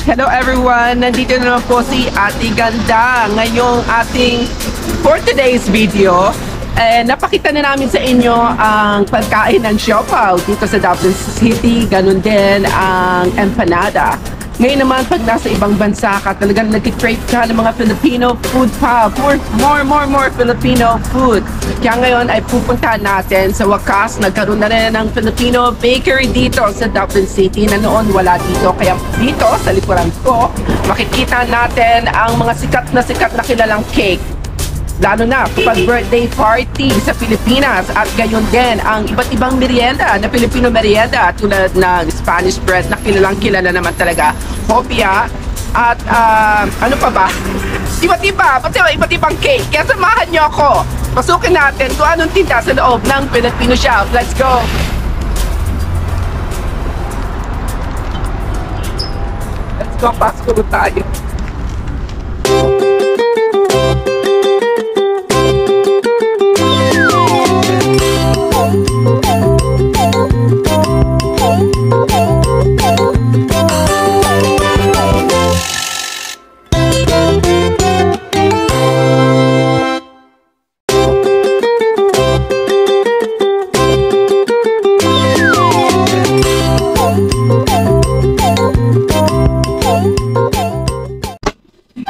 Hello everyone! Nandito na naman po si Ate Ganda. Ngayong for today's video, napakita na namin sa inyo ang pagkain ng siopaw dito sa Dublin City. Ganun din ang empanada. Ngayon naman, pag nasa ibang bansa ka, talagang nag-crave ka ng mga Filipino food pa. More Filipino food. Kaya ngayon ay pupuntahan natin sa wakas. Nagkaroon na rin ng Filipino bakery dito sa Dublin City na noon wala dito. Kaya dito, sa likuran ko, makikita natin ang mga sikat na kilalang cake. Lalo na kapag birthday party sa Pilipinas at gayon din ang iba't ibang merienda na Filipino merienda tulad ng Spanish bread na kilala naman talaga, hopia at ano pa ba? Iba't ibang cake. Kaya samahan nyo ako. Pasukin natin kung anong tinda sa loob ng Filipino shop. Let's go! Let's go, pasok tayo.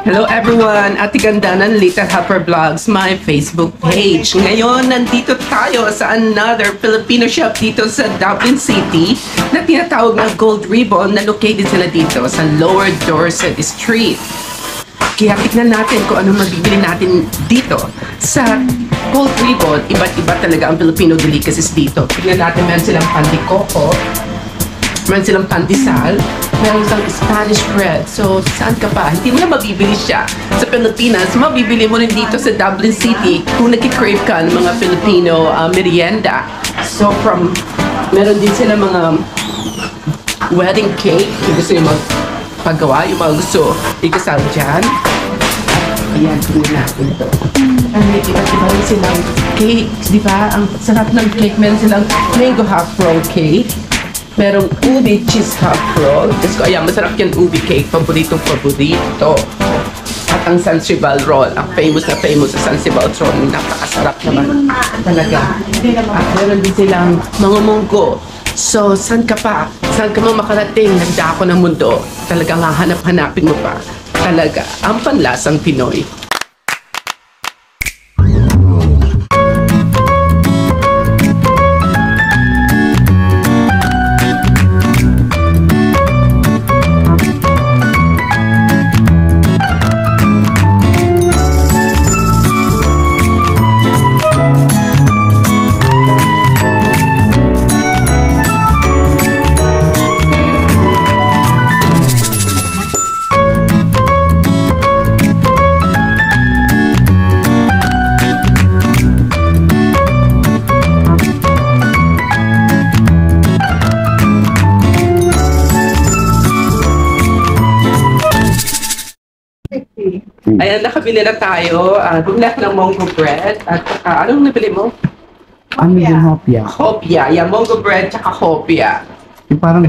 Hello everyone! Ate Ganda ng Little Helper Vlogs, my Facebook page. Ngayon, nandito tayo sa another Filipino shop dito sa Dublin City na tinatawag na Gold Ribbon na located sila dito sa Lower Dorset Street. Kaya tignan natin kung ano mabibili natin dito sa Gold Ribbon. Iba't iba talaga ang Filipino delicacies dito. Tignan natin, meron silang pandikoko, meron silang pandesal, meron silang Spanish bread. So, saan ka pa? Hindi mo na mabibili siya sa Pilipinas. Mabibili mo rin dito sa Dublin City kung nag-crave ka ng mga Filipino merienda. So, meron din sila mga wedding cake. Kung gusto nyo magpagawa, yung mga gusto ikasal dyan. At ayan, tingnan natin ito. May iba-iba rin silang cakes, di ba? Ang sarap ng cake. Meron silang mango half roll cake. Merong ubi cheese half roll. Kasi ayan, masarap yan ubi cake. Paborito. At ang Sansibal roll. Ang famous sa Sansibal roll. Napakasarap naman talaga. At meron din silang mga munggo. So, saan ka pa? Saan ka makarating? Nagdako ng mundo. Talagang hahanap-hanapin mo pa. Talaga, ang panlasang Pinoy. Ayan, nakabili na tayo. Bumili ng mongo bread. At anong nabili mo? Ano yung hopia? Hopia. Yeah, mongo bread tsaka hopia. Yung parang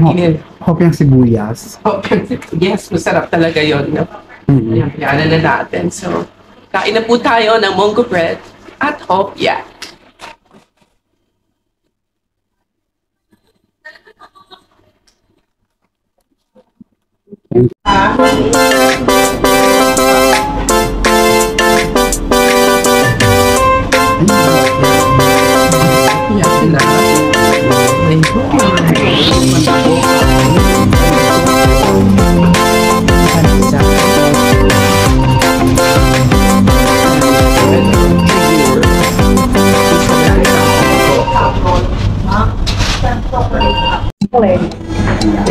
hopiang sibuyas. Hopiang sibuyas. Yes, masarap talaga yun. No? Ayan, kaya na natin. So, kain na po tayo ng mongo bread at hopia.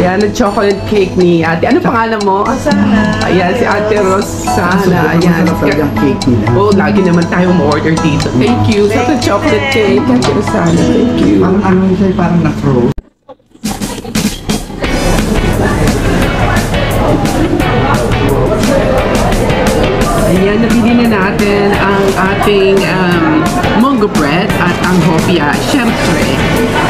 Ayan, ang chocolate cake ni Ate. Ano pangalan mo? Rosana. Ayan, si Ate Rosana. Ayan. Ang cake nila. Oh, lagi naman tayong order dito. Thank you. Sa chocolate cake. Ate Rosana. Thank you. Parang ano siya, parang na-froze. Ayan, nabili na natin ang ating mongo bread at ang hopia. Siyempre,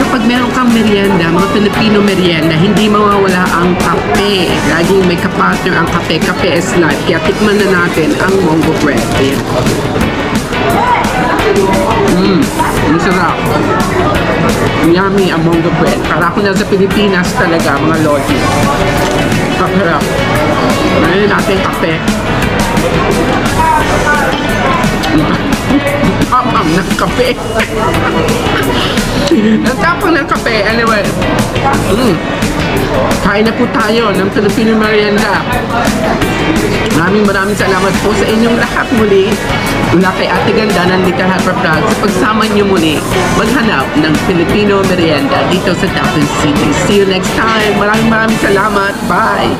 kapag meron kang merienda, mga Filipino merienda, hindi mawawala ang kape. Laging may kapartner ang kape. Kape is life. Kaya tikman na natin ang Mongo bread. Ayan. Ang sarap. Yummy ang Mongo bread. Para ako na sa Pilipinas talaga, mga lodi. Kaparap. Ngayon natin kape. Tapang ng kape. Tapang ng kape. Anyway. Kain na po tayo ng Filipino merienda. Maraming salamat po sa inyong lahat muli. Mula kay Ate Ganda ng Little Helper Vlog sa pagsama niyo muli maghanap ng Filipino merienda dito sa Dauphin City. See you next time. Maraming salamat. Bye!